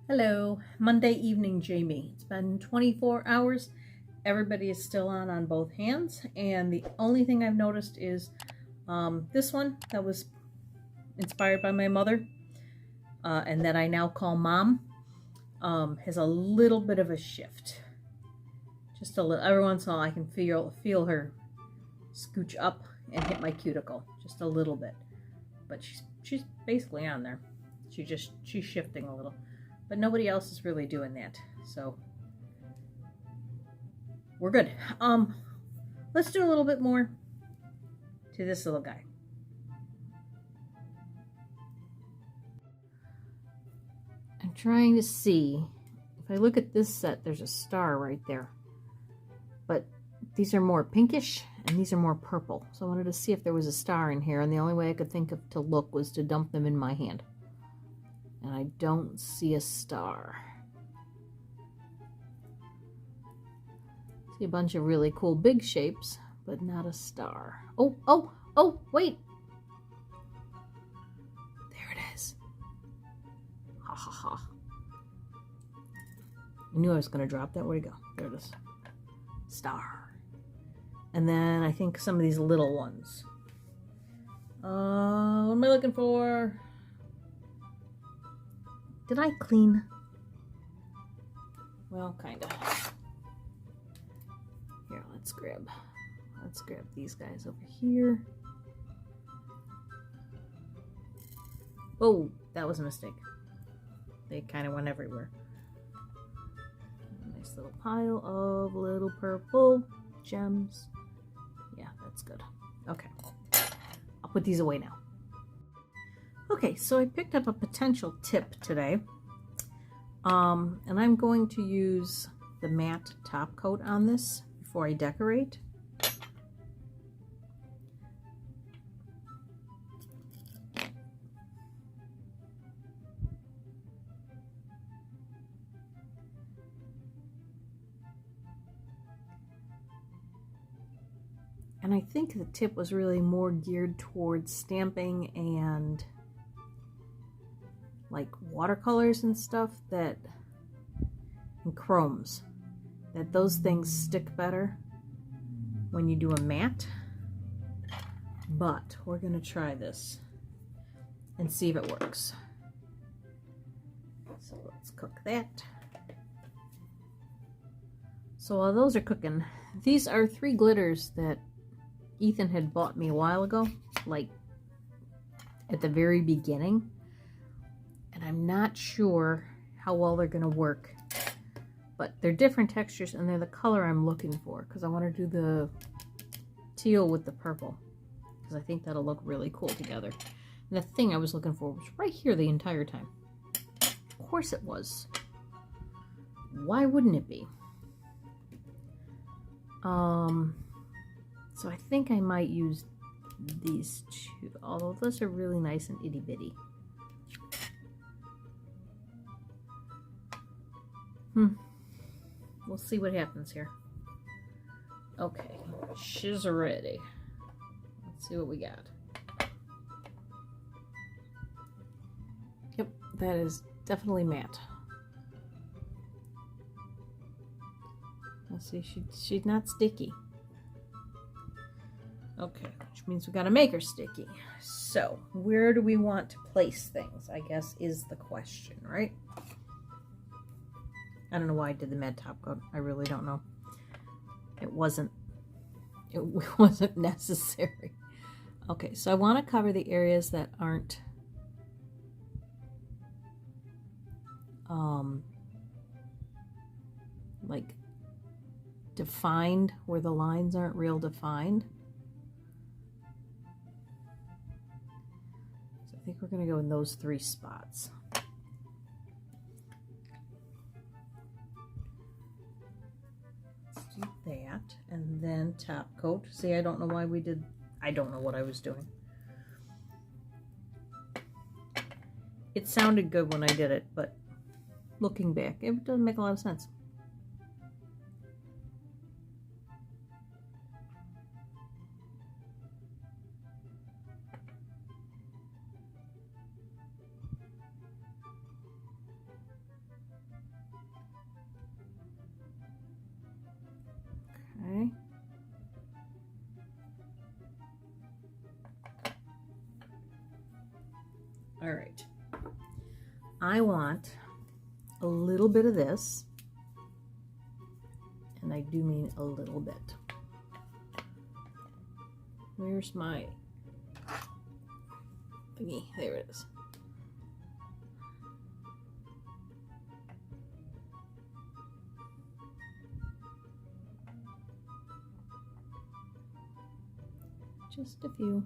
Hello, Monday evening, Jamie. It's been 24 hours. Everybody is still on both hands, and the only thing I've noticed is this one that was inspired by my mother, and that I now call Mom, has a little bit of a shift. Just a little. Every once in a while, I can feel her scooch up and hit my cuticle just a little bit, but she's basically on there. She's shifting a little. But nobody else is really doing that, so we're good. Let's do a little bit more to this little guy. I'm trying to see. If I look at this set, there's a star right there. But these are more pinkish, and these are more purple. So I wanted to see if there was a star in here, and the only way I could think of to look was to dump them in my hand. And I don't see a star. See a bunch of really cool big shapes, but not a star. Oh, wait. There it is. Ha ha ha. I knew I was going to drop that. Where'd it go? There it is. Star. And then I think some of these little ones. What am I looking for? Did I clean? Well, kinda. Here, let's grab these guys over here. Oh, that was a mistake. They kind of went everywhere. Nice little pile of little purple gems. Yeah, that's good. Okay, I'll put these away now. Okay, so I picked up a potential tip today, and I'm going to use the matte top coat on this before I decorate. And I think the tip was really more geared towards stamping and like watercolors and stuff and chromes, that those things stick better when you do a matte. But we're gonna try this and see if it works. So let's cook that. So while those are cooking, these are 3 glitters that Ethan had bought me a while ago, like at the very beginning. And I'm not sure how well they're going to work, but they're different textures and they're the color I'm looking for, because I want to do the teal with the purple, because I think that'll look really cool together. And the thing I was looking for was right here the entire time. Of course it was. Why wouldn't it be? So I think I might use these 2, although those are really nice and itty bitty. We'll see what happens here. Okay, she's ready. Let's see what we got. Yep, that is definitely matte. Let's see, she's not sticky. Okay, which means we gotta make her sticky. So, where do we want to place things, I guess, is the question, right? I don't know why I did the matte top coat. I really don't know. It wasn't necessary. Okay, so I want to cover the areas that aren't like defined, where the lines aren't real defined. So I think we're going to go in those 3 spots. Do that, and then top coat. See, I don't know why we did, I don't know what I was doing. It sounded good when I did it, but looking back, it doesn't make a lot of sense. All right. I want a little bit of this, and I do mean a little bit. Where's my thingy? There it is. Just a few.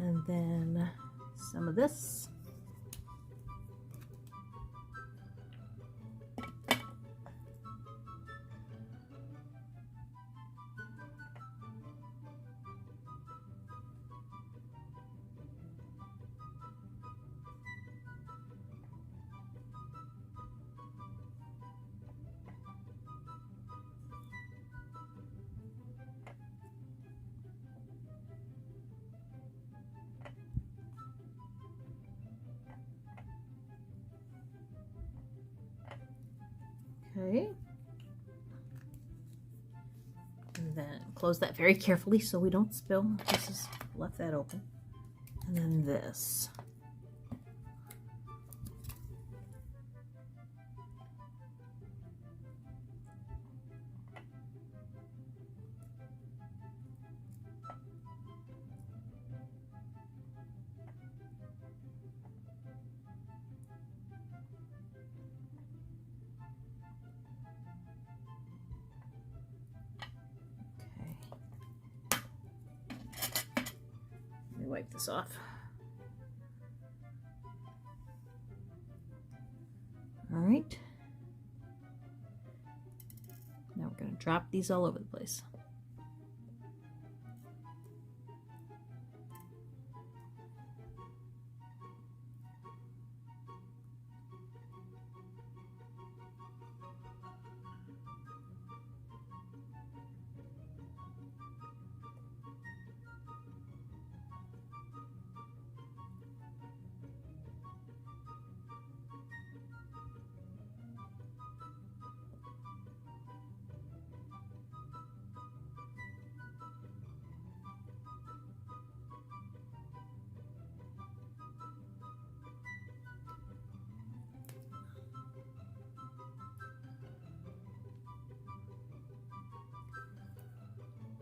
And then some of this. Okay. And then close that very carefully so we don't spill. Just left that open. And then this. Wipe this off. All right. Now we're going to drop these all over the place.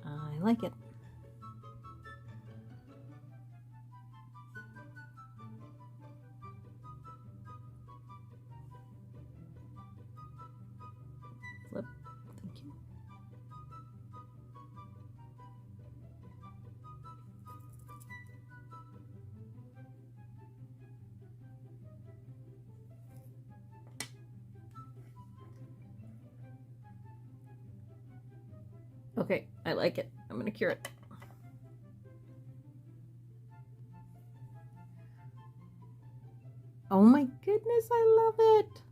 I like it. Flip. Thank you. Okay, I like it. I'm gonna cure it. Oh my goodness, I love it.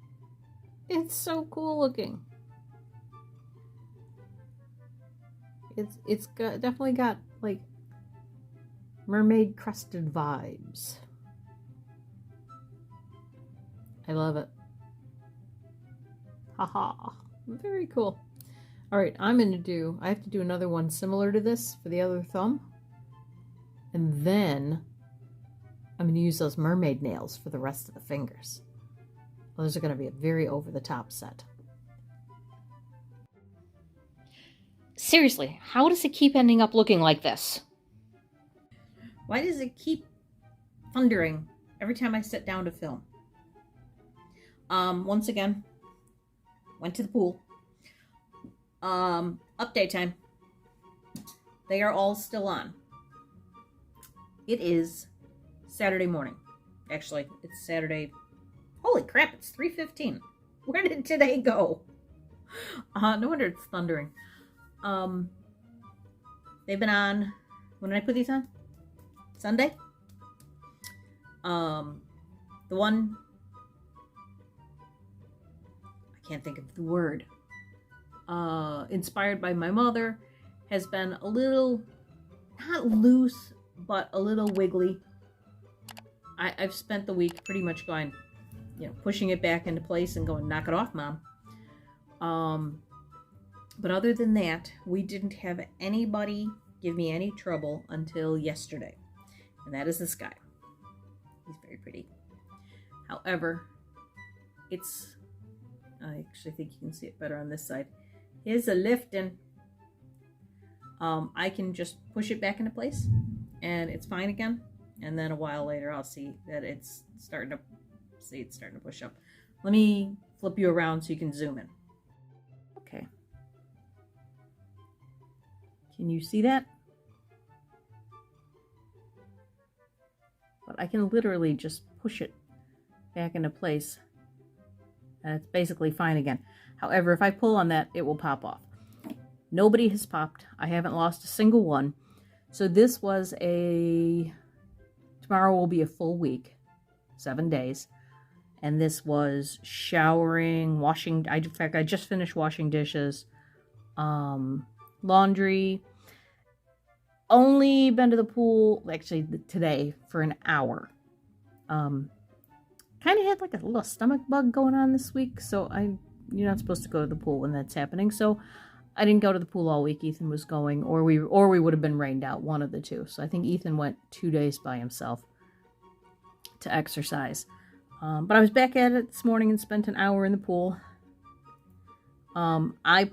It's so cool looking. It's got, definitely got like mermaid crusted vibes. I love it. Haha, very cool. All right, I have to do another one similar to this for the other thumb. And then I'm going to use those mermaid nails for the rest of the fingers. Those are going to be a very over-the-top set. Seriously, how does it keep ending up looking like this? Why does it keep thundering every time I sit down to film? Once again, went to the pool. Update time. They are all still on. It is Saturday morning. Actually, it's Saturday. Holy crap, it's 3:15. Where did today go? No wonder it's thundering. They've been on, when did I put these on? Sunday? The one, I can't think of the word. Inspired by my mother, has been a little, not loose, but a little wiggly. I've spent the week pretty much going, pushing it back into place and going, knock it off, Mom. But other than that, we didn't have anybody give me any trouble until yesterday. And that is this guy. He's very pretty. However, I actually think you can see it better on this side. Here's a lifting. I can just push it back into place and it's fine again. And then a while later, I'll see that it's starting to push up. Let me flip you around so you can zoom in. Okay. Can you see that? But I can literally just push it back into place and it's basically fine again. However, if I pull on that, it will pop off. Nobody has popped. I haven't lost a single one. So this was tomorrow will be a full week, 7 days. And this was showering, washing. In fact, I just finished washing dishes, laundry. Only been to the pool, actually today, for an hour. Kind of had like a little stomach bug going on this week. So you're not supposed to go to the pool when that's happening. So I didn't go to the pool all week. Ethan was going, or we would have been rained out, one of the two. So I think Ethan went 2 days by himself to exercise. But I was back at it this morning and spent an hour in the pool. I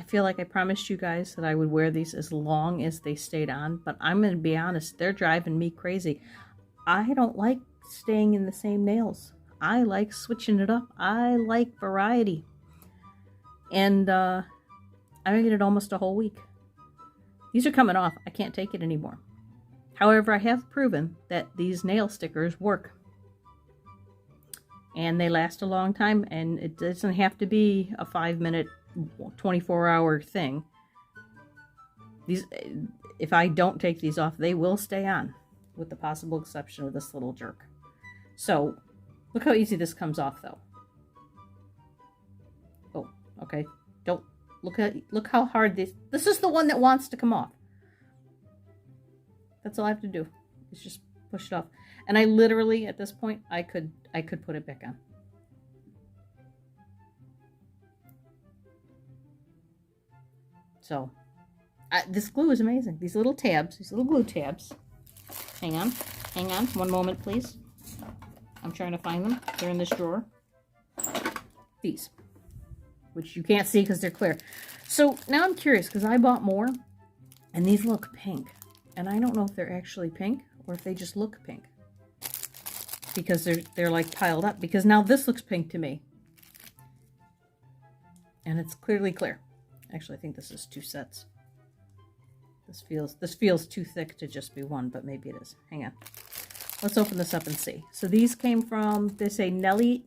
feel like I promised you guys that I would wear these as long as they stayed on, but I'm going to be honest, they're driving me crazy. I don't like staying in the same nails. I like switching it up. I like variety. And I made it almost a whole week. These are coming off. I can't take it anymore. However, I have proven that these nail stickers work. And they last a long time, and it doesn't have to be a 5-minute, 24-hour thing. These, if I don't take these off, they will stay on, with the possible exception of this little jerk. So, look how easy this comes off, though. Oh, okay. Don't look how hard this is the one that wants to come off. That's all I have to do. Is just push it off. And I literally, at this point, I could put it back on. So, this glue is amazing. These little tabs, these little glue tabs. Hang on. One moment, please. I'm trying to find them. They're in this drawer. These, which you can't see because they're clear. So now I'm curious because I bought more, and these look pink. And I don't know if they're actually pink or if they just look pink. Because they're like piled up. Because now this looks pink to me. And it's clearly clear. Actually, I think this is 2 sets. This feels too thick to just be one, but maybe it is. Hang on. Let's open this up and see. So these came from, they say Nelly.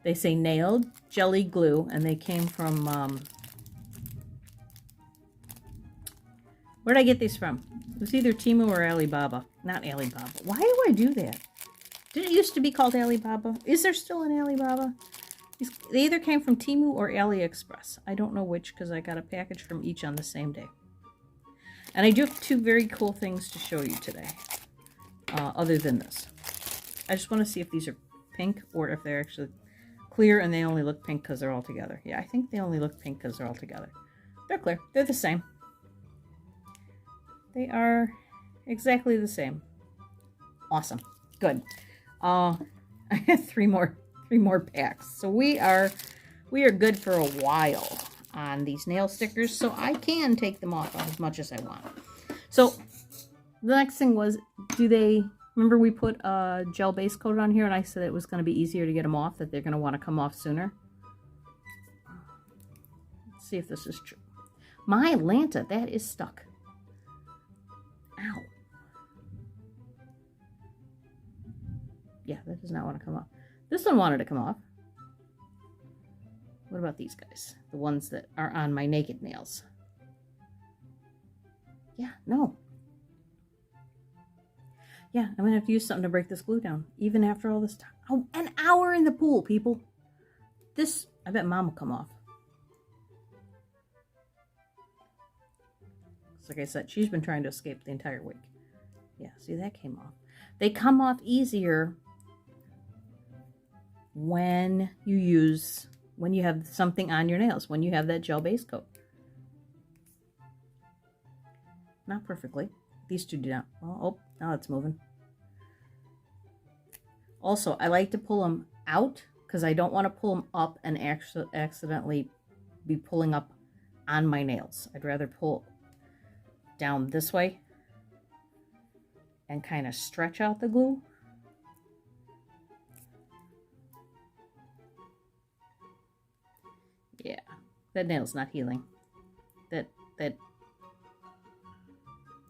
They say nailed jelly glue, and they came from, where did I get these from? It was either Temu or Alibaba. Not Alibaba. Why do I do that? Did it used to be called Alibaba? Is there still an Alibaba? They either came from Temu or AliExpress. I don't know which because I got a package from each on the same day. And I do have 2 very cool things to show you today. Other than this. I just want to see if these are pink or if they're actually clear and they only look pink because they're all together. Yeah, I think they only look pink because they're all together. They're clear. They're the same. They are exactly the same. Awesome. Good. I have 3 more packs. So we are good for a while on these nail stickers, so I can take them off as much as I want. So the next thing was, remember we put a gel base coat on here and I said it was going to be easier to get them off, that they're going to want to come off sooner. Let's see if this is true. My Atlanta, that is stuck. Ow. Yeah, that does not want to come off. This one wanted to come off. What about these guys? The ones that are on my naked nails. Yeah, no. Yeah, I'm going to have to use something to break this glue down. Even after all this time. Oh, an hour in the pool, people. This, I bet Mom will come off. Like I said, she's been trying to escape the entire week. Yeah, see, that came off. They come off easier when you use when you have something on your nails, when you have that gel base coat. Not perfectly. These two do not. Oh, now it's moving. Also, I like to pull them out because I don't want to pull them up and accidentally be pulling up on my nails. I'd rather pull down this way and kind of stretch out the glue. Yeah, that nail's not healing. That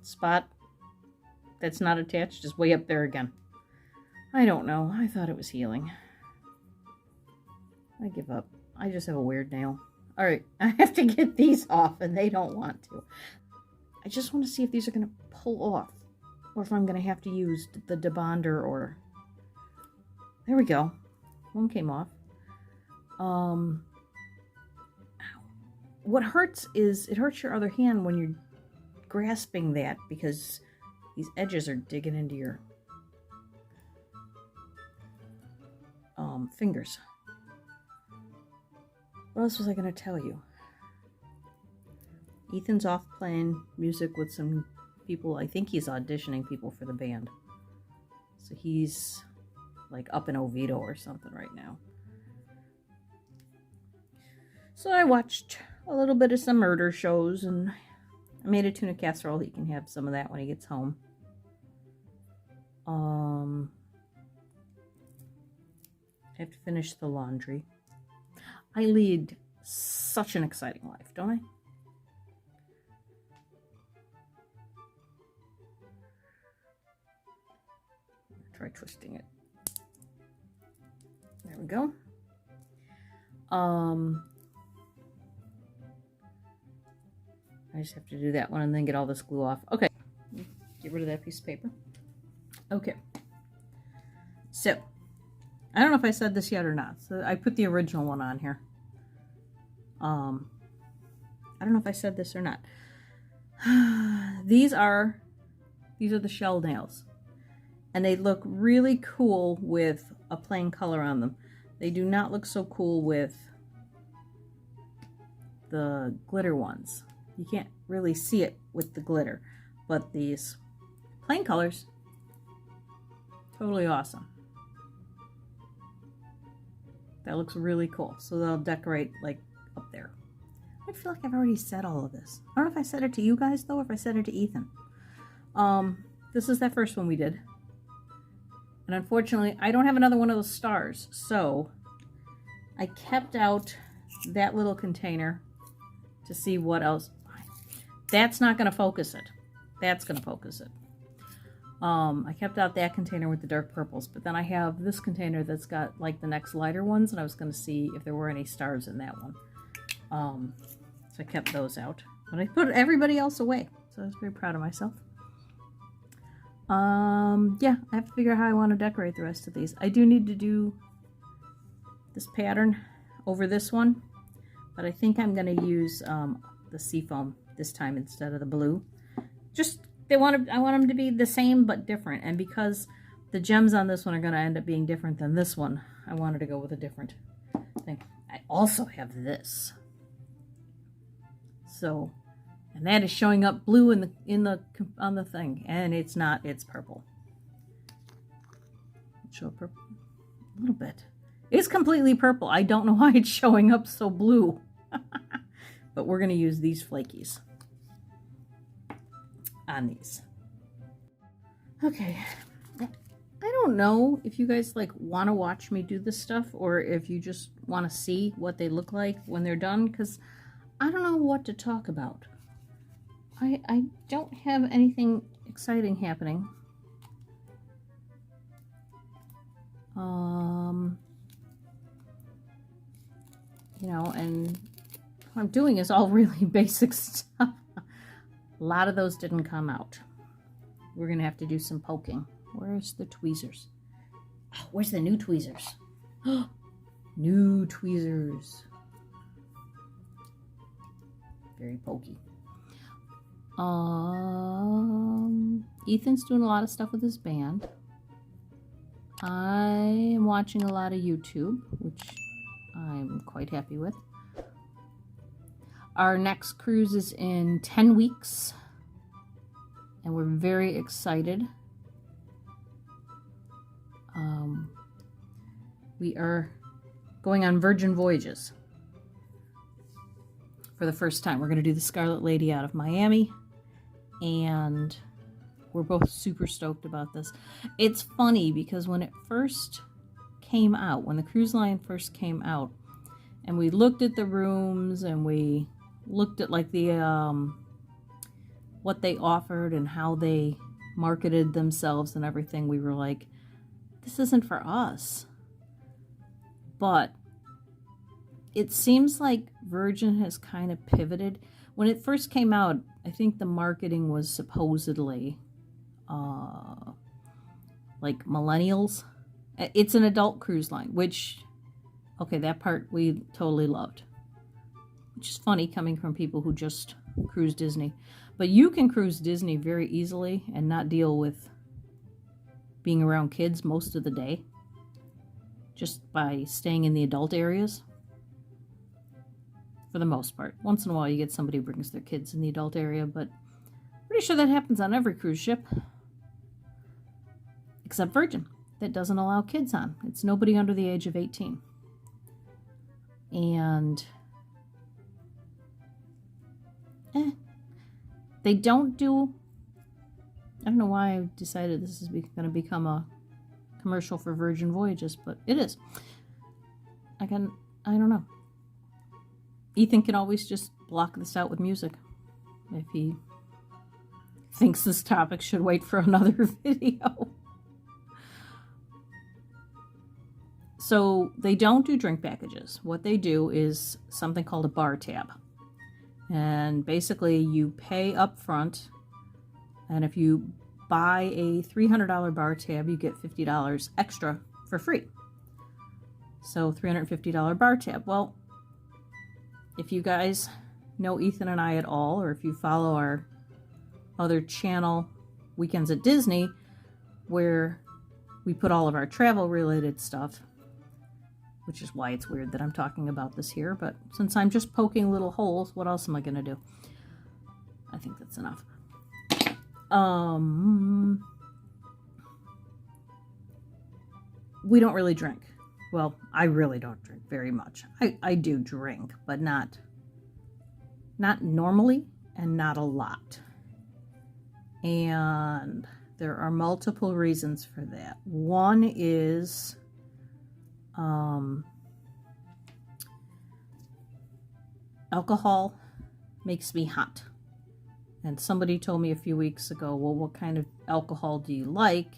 spot that's not attached is way up there again. I don't know. I thought it was healing. I give up. I just have a weird nail. All right, I have to get these off, and they don't want to. I just want to see if these are going to pull off, or if I'm going to have to use the debonder, or... There we go. One came off. What hurts is, it hurts your other hand when you're grasping that, because these edges are digging into your fingers. What else was I going to tell you? Ethan's off playing music with some people. I think he's auditioning people for the band. So he's like up in Oviedo or something right now. So I watched a little bit of some murder shows, and I made a tuna casserole. He can have some of that when he gets home. I have to finish the laundry. I lead such an exciting life, don't I? Try twisting it. There we go. I just have to do that one and then get all this glue off. Okay. Get rid of that piece of paper. Okay. So, I don't know if I said this yet or not. So I put the original one on here. I don't know if I said this or not. These are the shell nails. And they look really cool with a plain color on them. They do not look so cool with the glitter ones. You can't really see it with the glitter. But these plain colors, totally awesome. That looks really cool. So they'll decorate like up there. I feel like I've already said all of this. I don't know if I said it to you guys though, or if I said it to Ethan. This is that first one we did. And unfortunately, I don't have another one of those stars. So I kept out that little container to see what else. That's not going to focus it. That's going to focus it. I kept out that container with the dark purples, but then I have this container that's got like the next lighter ones, and I was going to see if there were any stars in that one. So I kept those out, but I put everybody else away, so I was very proud of myself. Yeah, I have to figure out how I want to decorate the rest of these. I do need to do this pattern over this one, but I think I'm going to use the seafoam this time instead of the blue. Just I want them to be the same but different, and because the gems on this one are going to end up being different than this one, I wanted to go with a different thing. I also have this, so, and that is showing up blue on the thing, and it's not. It's purple. Show up purple a little bit. It's completely purple. I don't know why it's showing up so blue. But we're going to use these flakies on these. Okay. I don't know if you guys like want to watch me do this stuff, or if you just want to see what they look like when they're done, because I don't know what to talk about. I don't have anything exciting happening. You know, and what I'm doing is all really basic stuff. A lot of those didn't come out. We're gonna have to do some poking. Where's the tweezers? Oh, where's the new tweezers? New tweezers. Very pokey. Ethan's doing a lot of stuff with his band. I am watching a lot of YouTube, which I'm quite happy with. Our next cruise is in 10 weeks, and we're very excited. We are going on Virgin Voyages for the first time. We're going to do the Scarlet Lady out of Miami, and we're both super stoked about this. It's funny because when it first came out, when the cruise line first came out, and we looked at the rooms and we looked at like the what they offered and how they marketed themselves and everything, we were like, this isn't for us. But it seems like Virgin has kind of pivoted. When it first came out, I think the marketing was supposedly like millennials. It's an adult cruise line, which, okay, that part we totally loved. Which is funny coming from people who just cruise Disney. But you can cruise Disney very easily and not deal with being around kids most of the day, just by staying in the adult areas. For the most part. Once in a while you get somebody who brings their kids in the adult area, but pretty sure that happens on every cruise ship. Except Virgin. That doesn't allow kids on. It's nobody under the age of 18. And they don't do, I don't know why I decided this is going to become a commercial for Virgin Voyages, but it is. I don't know. Ethan can always just block this out with music if he thinks this topic should wait for another video. So they don't do drink packages. What they do is something called a bar tab. And basically you pay up front, and if you buy a $300 bar tab, you get $50 extra for free. So $350 bar tab. Well, if you guys know Ethan and I at all, or if you follow our other channel, Weekends at Disney, where we put all of our travel related stuff, which is why it's weird that I'm talking about this here, but since I'm just poking little holes, what else am I going to do? I think that's enough. We don't really drink. Well, I really don't drink very much. I do drink, but not normally and not a lot. And there are multiple reasons for that. One is alcohol makes me hot. And somebody told me a few weeks ago, well, what kind of alcohol do you like?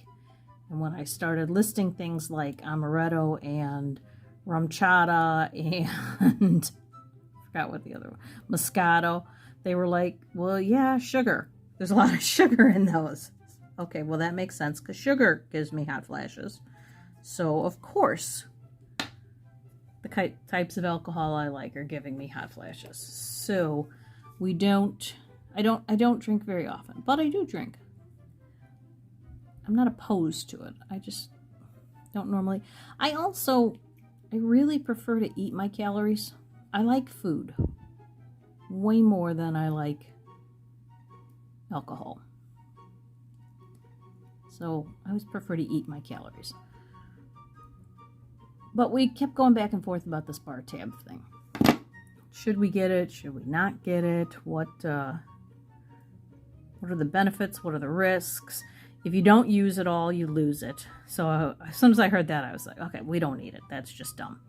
And when I started listing things like amaretto and rum chata and I forgot what the other one, Moscato, they were like, well, yeah, sugar. There's a lot of sugar in those. Okay, well, that makes sense because sugar gives me hot flashes. So, of course, the types of alcohol I like are giving me hot flashes. So, I don't drink very often, but I do drink. I'm not opposed to it. I just don't normally. I really prefer to eat my calories. I like food way more than I like alcohol. So I always prefer to eat my calories. But we kept going back and forth about this bar tab thing. Should we get it? Should we not get it? What are the benefits? What are the risks? If you don't use it all, you lose it. So as soon as I heard that, I was like, okay, we don't need it. That's just dumb.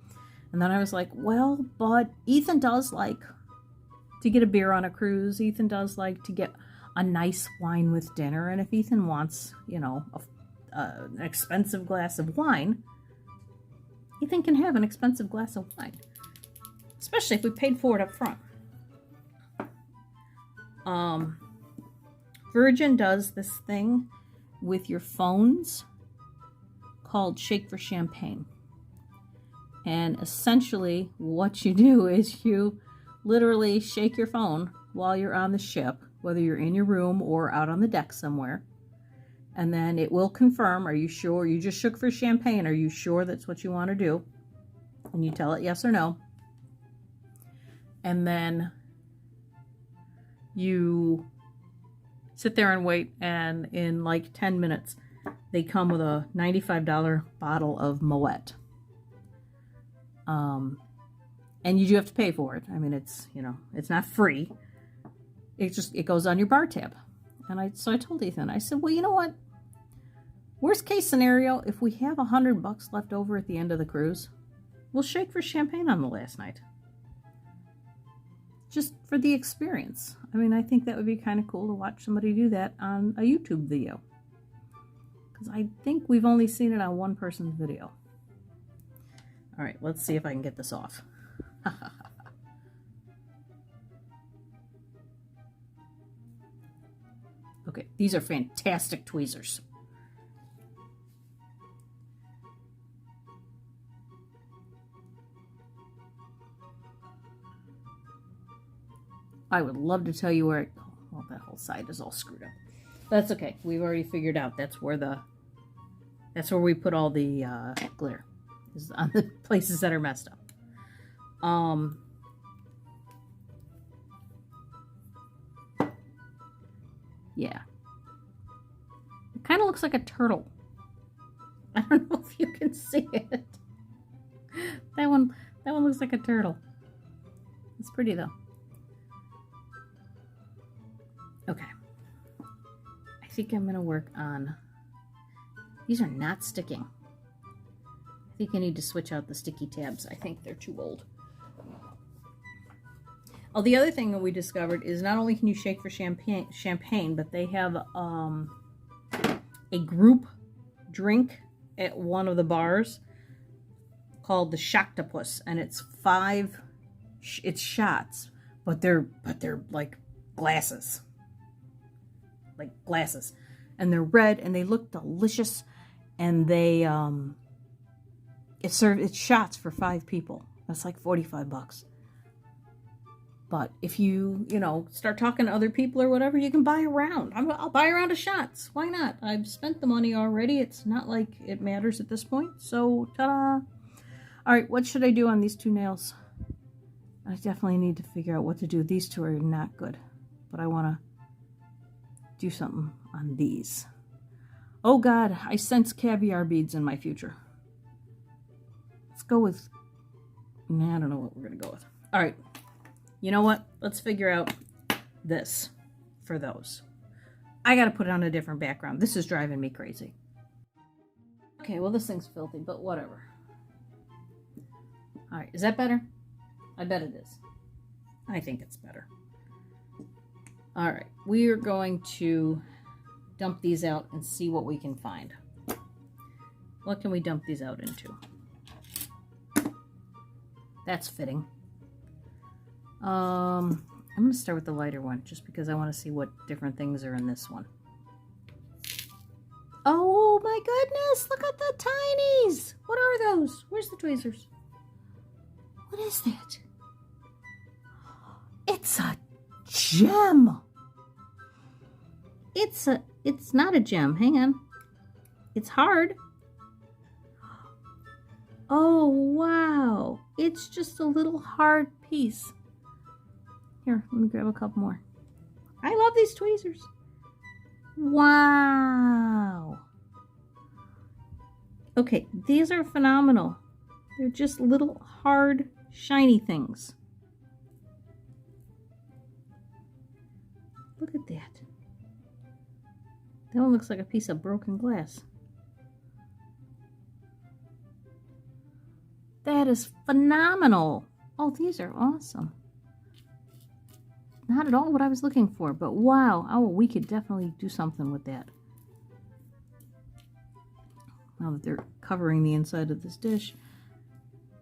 And then I was like, well, but Ethan does like to get a beer on a cruise. Ethan does like to get a nice wine with dinner. And if Ethan wants, an expensive glass of wine, Ethan can have an expensive glass of wine. Especially if we paid for it up front. Virgin does this thing with your phones called Shake for Champagne. And essentially what you do is you literally shake your phone while you're on the ship, whether you're in your room or out on the deck somewhere. And then it will confirm, are you sure? You just shook for champagne. Are you sure that's what you want to do? and you tell it yes or no. And then you sit there and wait, and in like 10 minutes, they come with a $95 bottle of Moet. And you do have to pay for it. I mean, it's, you know, it's not free. It goes on your bar tab. And so I told Ethan, I said, well, you know what? Worst case scenario, if we have $100 left over at the end of the cruise, we'll shake for champagne on the last night. Just for the experience. I mean, I think that would be kind of cool to watch somebody do that on a YouTube video. Because I think we've only seen it on one person's video. All right, let's see if I can get this off. Okay, these are fantastic tweezers. I would love to tell you where well, that whole side is all screwed up. That's okay. We've already figured out that's where we put all the glitter, is on the places that are messed up. Yeah. It kind of looks like a turtle. I don't know if you can see it. That one looks like a turtle. It's pretty though. Okay. I think I'm going to work on... These are not sticking. I think I need to switch out the sticky tabs. I think they're too old. Oh, the other thing that we discovered is not only can you shake for champagne, but they have a group drink at one of the bars called the Shocktopus, and it's shots, but they're like glasses. Like glasses. And they're red and they look delicious, and they it's shots for 5 people. That's like $45. But if you start talking to other people or whatever, you can buy a round. I'll buy a round of shots. Why not? I've spent the money already. It's not like it matters at this point. So, ta-da! All right, what should I do on these 2 nails? I definitely need to figure out what to do. These 2 are not good, but I want to do something on these. Oh God, I sense caviar beads in my future. Let's go with... Nah, I don't know what we're going to go with. All right. You know what? Let's figure out this for those. I got to put it on a different background. This is driving me crazy. Okay, well, this thing's filthy, but whatever. All right, is that better? I bet it is. I think it's better. All right, we are going to dump these out and see what we can find. What can we dump these out into? That's fitting. I'm going to start with the lighter one just because I want to see what different things are in this one. Oh my goodness, look at the tinies. What are those? Where's the tweezers? What is that? It's a gem. It's not a gem. Hang on. It's hard. Oh, wow. It's just a little hard piece. Here, let me grab a couple more. I love these tweezers. Wow. Okay, these are phenomenal. They're just little hard, shiny things. Look at that. That one looks like a piece of broken glass. That is phenomenal. Oh, these are awesome. Not at all what I was looking for, but wow. Oh, we could definitely do something with that. Now that they're covering the inside of this dish.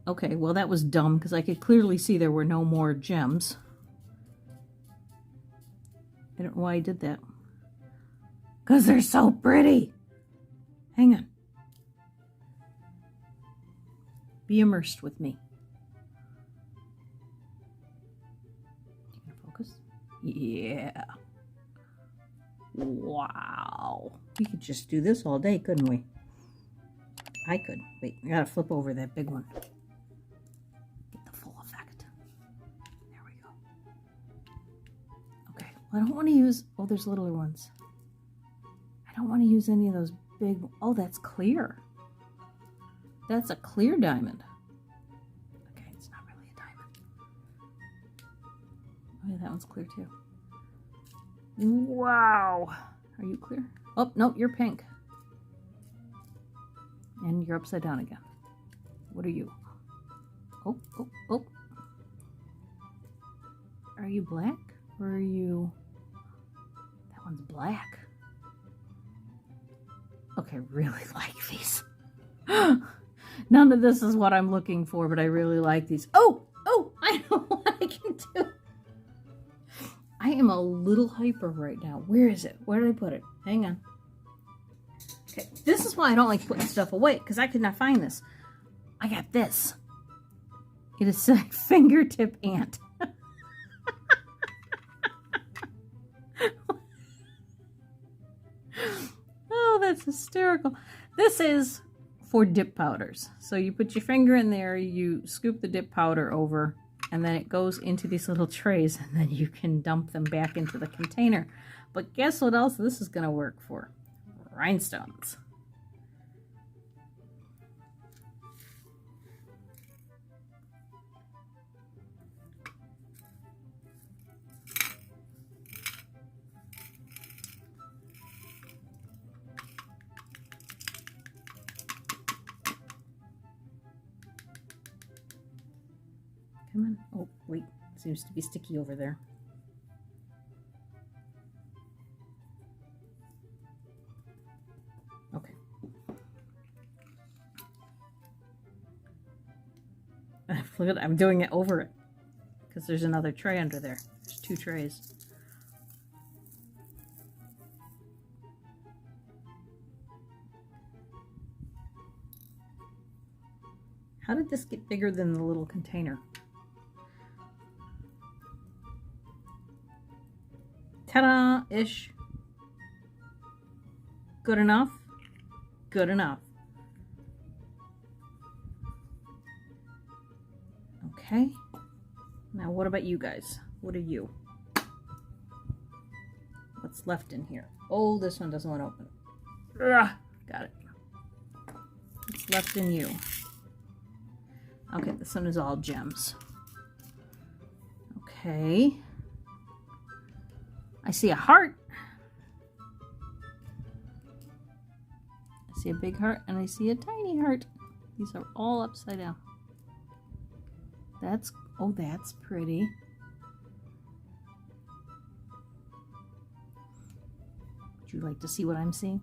Okay, well that was dumb because I could clearly see there were no more gems. I don't know why I did that. Because they're so pretty. Hang on. Be immersed with me. Focus. Yeah. Wow. We could just do this all day, couldn't we? I could. Wait, I gotta flip over that big one. I don't want to use, oh, there's littler ones. I don't want to use any of those big, oh, that's clear. That's a clear diamond. Okay, it's not really a diamond. Oh yeah, that one's clear too. Wow. Are you clear? Oh, no, you're pink. And you're upside down again. What are you? Oh, oh, oh. Are you black? Or are you... That one's black. Okay, I really like these. None of this is what I'm looking for, but I really like these. Oh! Oh! I know what I can do. I am a little hyper right now. Where is it? Where did I put it? Hang on. Okay, this is why I don't like putting stuff away, because I could not find this. I got this. It is a fingertip ant. Oh, that's hysterical. This is for dip powders. So you put your finger in there, you scoop the dip powder over, and then it goes into these little trays, and then you can dump them back into the container. But guess what else this is going to work for? Rhinestones. Come on. Oh, wait. Seems to be sticky over there. Okay. Look at, I'm doing it over it because there's another tray under there. There's two trays. How did this get bigger than the little container? Ta-da-ish. Good enough? Good enough. Okay. Now what about you guys? What are you? What's left in here? Oh, this one doesn't want to open. Ugh, got it. What's left in you? Okay, this one is all gems. Okay. I see a heart. I see a big heart and I see a tiny heart. These are all upside down. That's, oh, that's pretty. Would you like to see what I'm seeing?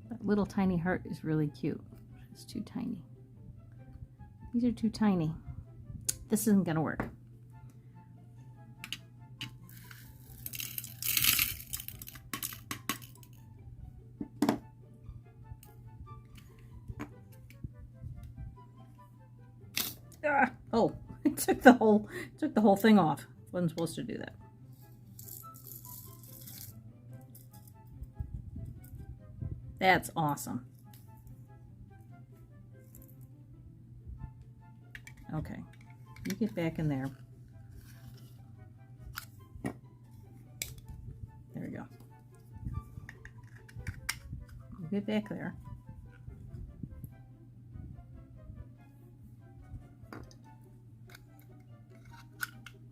That little tiny heart is really cute. It's too tiny. These are too tiny. This isn't gonna work. Ah, oh, it took the whole thing off. Wasn't supposed to do that. That's awesome. Okay, you get back in there. There we go. You get back there.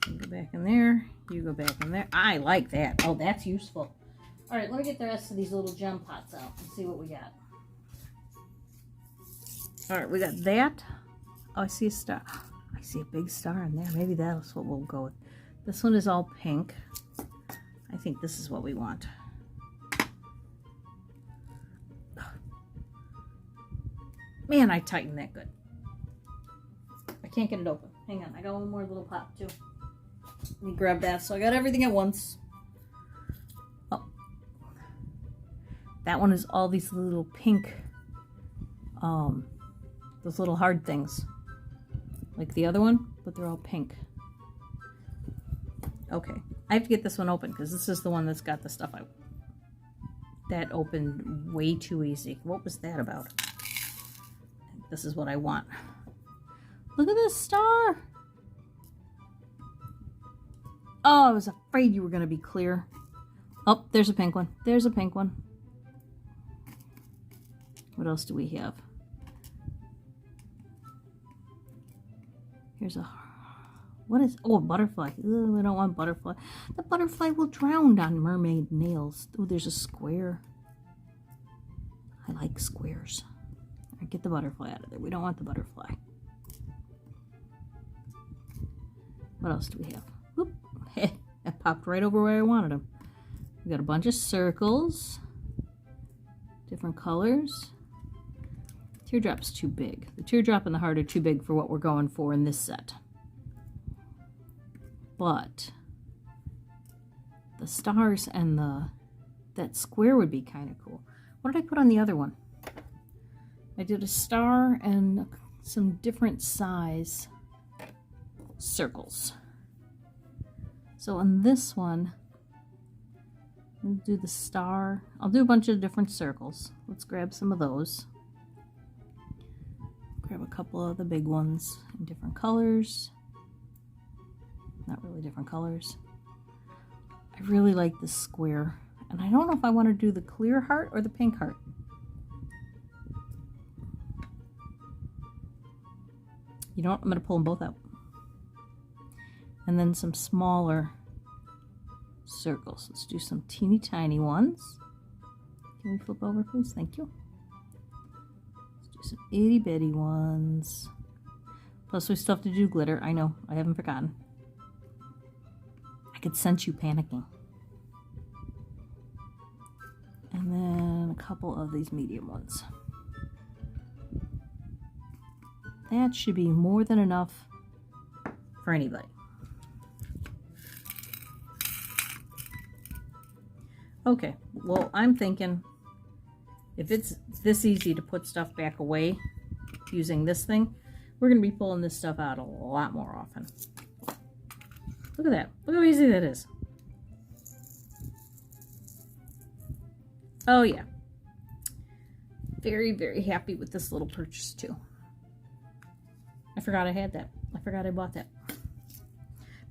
You go back in there. You go back in there. I like that. Oh, that's useful. All right, let me get the rest of these little gem pots out and see what we got. All right, we got that. Oh, I see a star. I see a big star in there. Maybe that's what we'll go with. This one is all pink. I think this is what we want. Man, I tightened that good. I can't get it open. Hang on, I got one more little pot too. Let me grab that so I got everything at once. Oh. That one is all these little pink, those little hard things. Like the other one, but they're all pink. Okay, I have to get this one open because this is the one that's got the stuff I... That opened way too easy. What was that about? this is what I want. Look at this star. Oh, I was afraid you were going to be clear. Oh, there's a pink one. There's a pink one. What else do we have? Here's a... What is... Oh, a butterfly. Ugh, I don't want butterfly. The butterfly will drown on mermaid nails. Oh, there's a square. I like squares. All right, get the butterfly out of there. We don't want the butterfly. What else do we have? Whoop. That popped right over where I wanted them. We got a bunch of circles. Different colors. Teardrop's too big. The teardrop and the heart are too big for what we're going for in this set. But the stars and that square would be kind of cool. What did I put on the other one? I did a star and some different size circles. So on this one, we'll do the star. I'll do a bunch of different circles. Let's grab some of those. Grab a couple of the big ones in different colors. Not really different colors. I really like this square. And I don't know if I want to do the clear heart or the pink heart. You know what? I'm going to pull them both out. And then some smaller circles. Let's do some teeny tiny ones. Can we flip over, please? Thank you. Let's do some itty bitty ones. Plus we still have to do glitter. I know, I haven't forgotten. I could sense you panicking. And then a couple of these medium ones. That should be more than enough for anybody. Okay, well, I'm thinking if it's this easy to put stuff back away using this thing, we're going to be pulling this stuff out a lot more often. Look at that. Look how easy that is. Oh, yeah. Very, very happy with this little purchase, too. I forgot I had that. I forgot I bought that.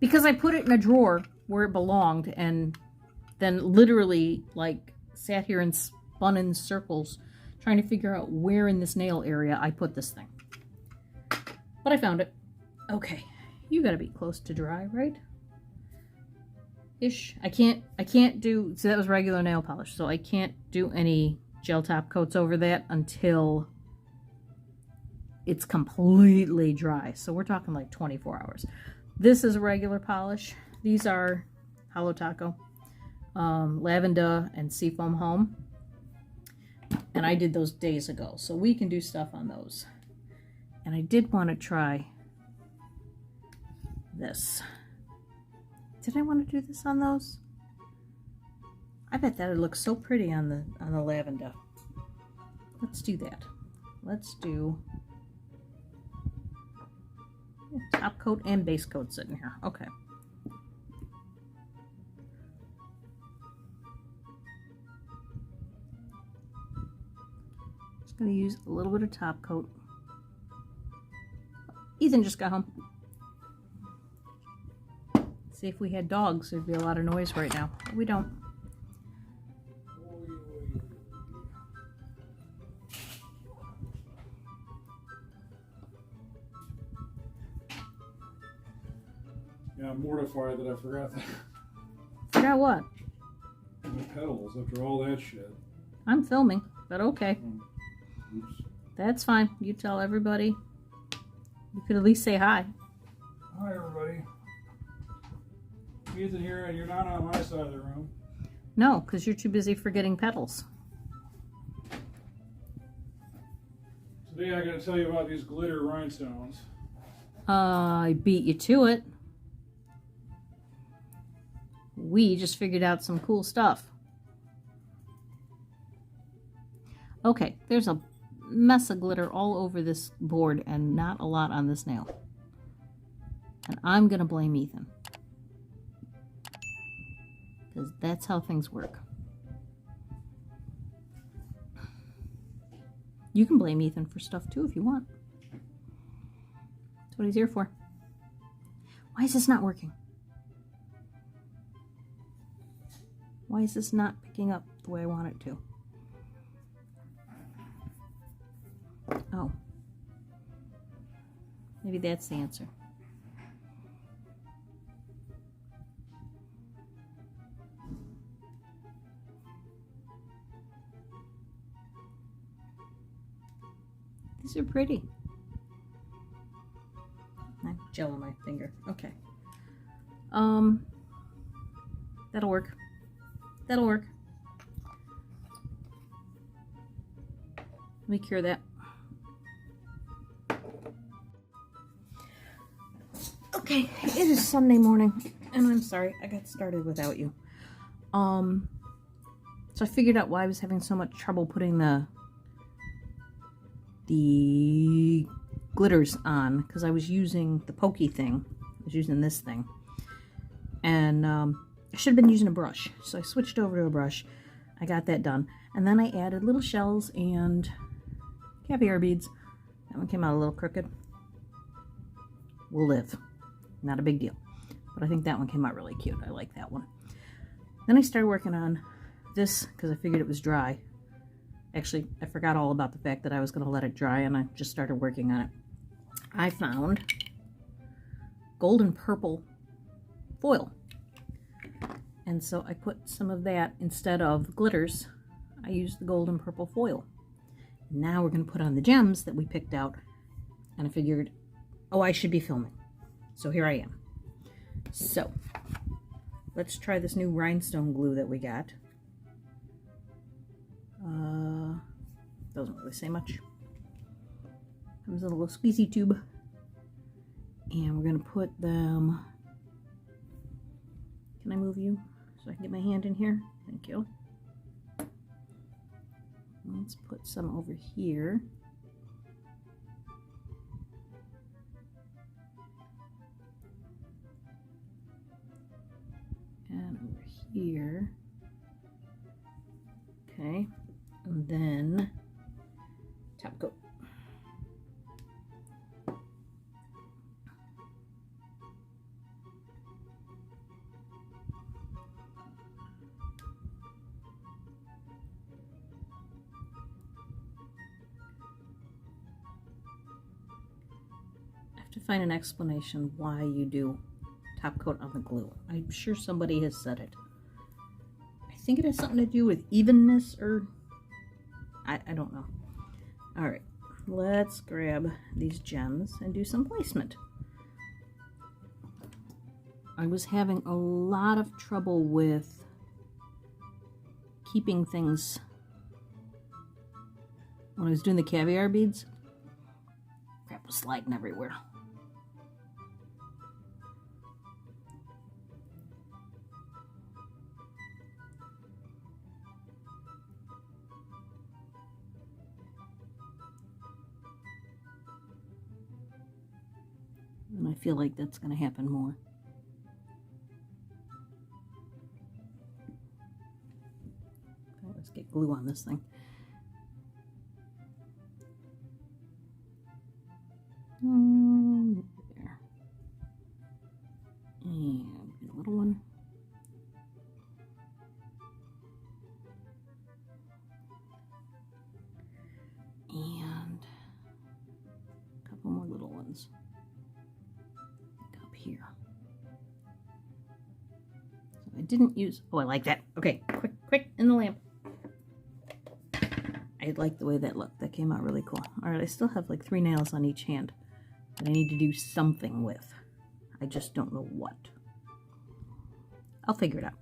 Because I put it in a drawer where it belonged and then literally like sat here and spun in circles trying to figure out where in this nail area I put this thing. But I found it. Okay, you gotta be close to dry, right? Ish. I can't do, so that was regular nail polish, so I can't do any gel top coats over that until it's completely dry. So we're talking like 24 hours. This is a regular polish. These are Holo Taco. Lavender and Seafoam Home, and I did those days ago, so we can do stuff on those. And I did want to try this. Did I want to do this on those? I bet that would look so pretty on the lavender. Let's do that. Let's do top coat and base coat sitting here. Okay. Going to use a little bit of top coat. Ethan just got home. See, if we had dogs, there'd be a lot of noise right now. But we don't. Yeah, I'm mortified that I forgot that. Forgot what? The pedals after all that shit. I'm filming, but okay. Oops. That's fine. You tell everybody. You could at least say hi. Hi, everybody. Ethan here, and you're not on my side of the room. No, because you're too busy forgetting pedals. Today I got to tell you about these glitter rhinestones. I beat you to it. We just figured out some cool stuff. Okay, there's a mess of glitter all over this board and not a lot on this nail. And I'm going to blame Ethan. Because that's how things work. You can blame Ethan for stuff too if you want. That's what he's here for. Why is this not working? Why is this not picking up the way I want it to? Oh. Maybe that's the answer. These are pretty. I have gel on my finger. Okay. That'll work. That'll work. Let me cure that. Okay, it is Sunday morning, and I'm sorry I got started without you. So I figured out why I was having so much trouble putting the glitters on, because I was using the pokey thing. I was using this thing, and I should have been using a brush, so I switched over to a brush. I got that done, and then I added little shells and caviar beads. That one came out a little crooked. Will live. Not a big deal. But I think that one came out really cute. I like that one. Then I started working on this because I figured it was dry. Actually, I forgot all about the fact that I was going to let it dry, and I just started working on it. I found golden purple foil. And so I put some of that instead of glitters. I used the golden purple foil. Now we're going to put on the gems that we picked out. And I figured, oh, I should be filming. So here I am. So let's try this new rhinestone glue that we got. Doesn't really say much. Comes in a little squeezy tube. And we're going to put them... Can I move you so I can get my hand in here? Thank you. Let's put some over here. And over here. Okay. And then top coat. To find an explanation why you do top coat on the glue. I'm sure somebody has said it. I think it has something to do with evenness, or I don't know. All right, let's grab these gems and do some placement. I was having a lot of trouble with keeping things when I was doing the caviar beads. Crap was sliding everywhere. And I feel like that's going to happen more. Okay, let's get glue on this thing. There. And a little one. And a couple more little ones. Here. So I didn't use, oh, I like that. Okay, quick in the lamp. I like the way that looked. That came out really cool. All right, I still have like 3 nails on each hand that I need to do something with. I just don't know what. I'll figure it out.